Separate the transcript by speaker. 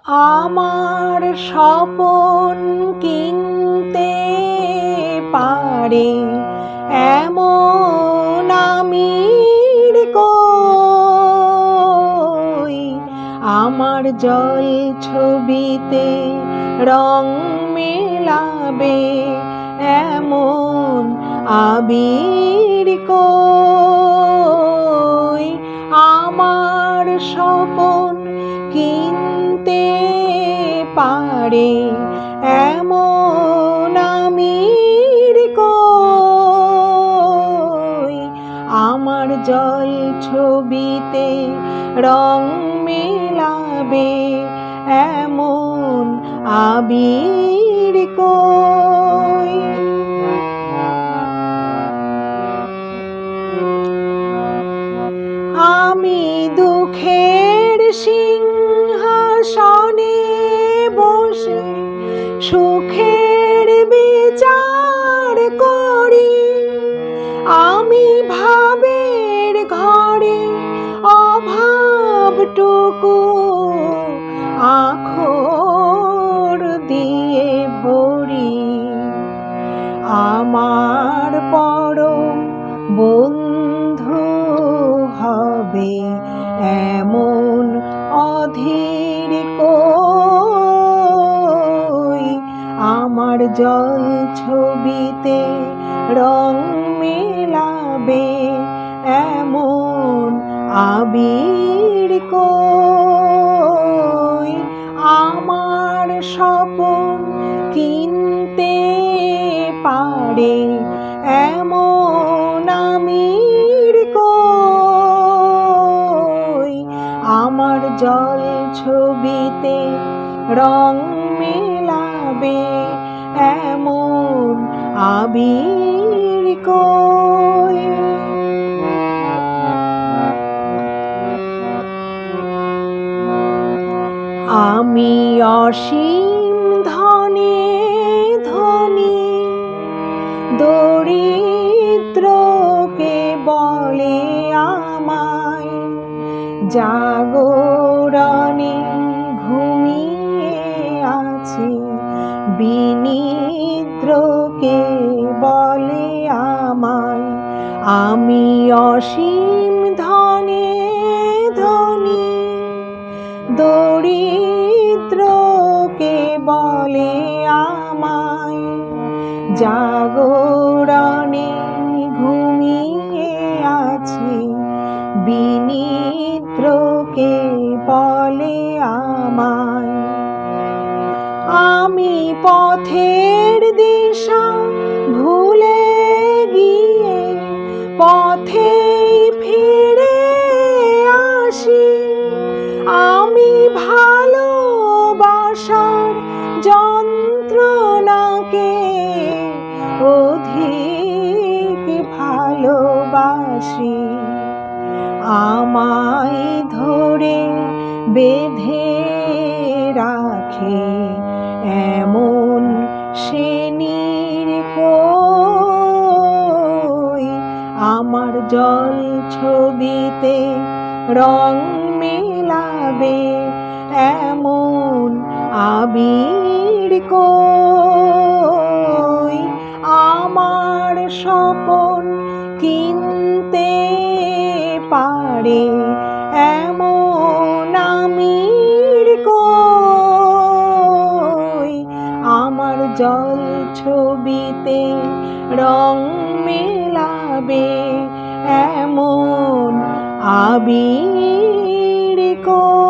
Speaker 1: আমার স্বপন কিনতে পারে এমন আমির কই, আমার জল ছবিতে রং মেলাবে এমন আবির কই, আমার স্বপন কিনতে পারে এমন আমির কই, আমার জল ছবিতে রং মেলাবে এমন আবির কই। আমি দুঃখের সিংহাসনে বসে সুখের বিচার করি, আমি ভাবের ঘরে অভাবটুকু আখর দিয়ে ভরি, আমার পরম বন্ধু হবে এমন অধীর কই, আমার জল ছবিতে রং মেলাবে এমন আবির কই, আমার স্বপন কিনতে পারে এমন আমির কই, আমার জল ছবিতে রং মেলাবে এমন আবির কই। আমি অসীম ধনে ধনী, দরিদ্রকে বলে আমায় জাগরণে ঘুমিয়ে আছি, বিনিদ্রকে বলে আমায় আমি অসীম ধনে ধনী, দরিদ্রকে বলে আমায় জাগরণে ঘুমিয়ে আছি, বিনিদ্রকে বলে আমায়। আমি পথের দিশা ভুলে গিয়ে পথে ফিরে আসি, আমি ভালোবাসার যন্ত্রণাকে অধিক ভালোবাসি, আমায় ধরে বেঁধে রাখে এমন শ্রেণীর কই, আমার জল ছবিতে রং মেলাবে এমন আবির কই, আমার স্বপন কিনতে পারে এমন আমির কই, আমার জল ছবিতে রং মেলাবে এমন আবির কই।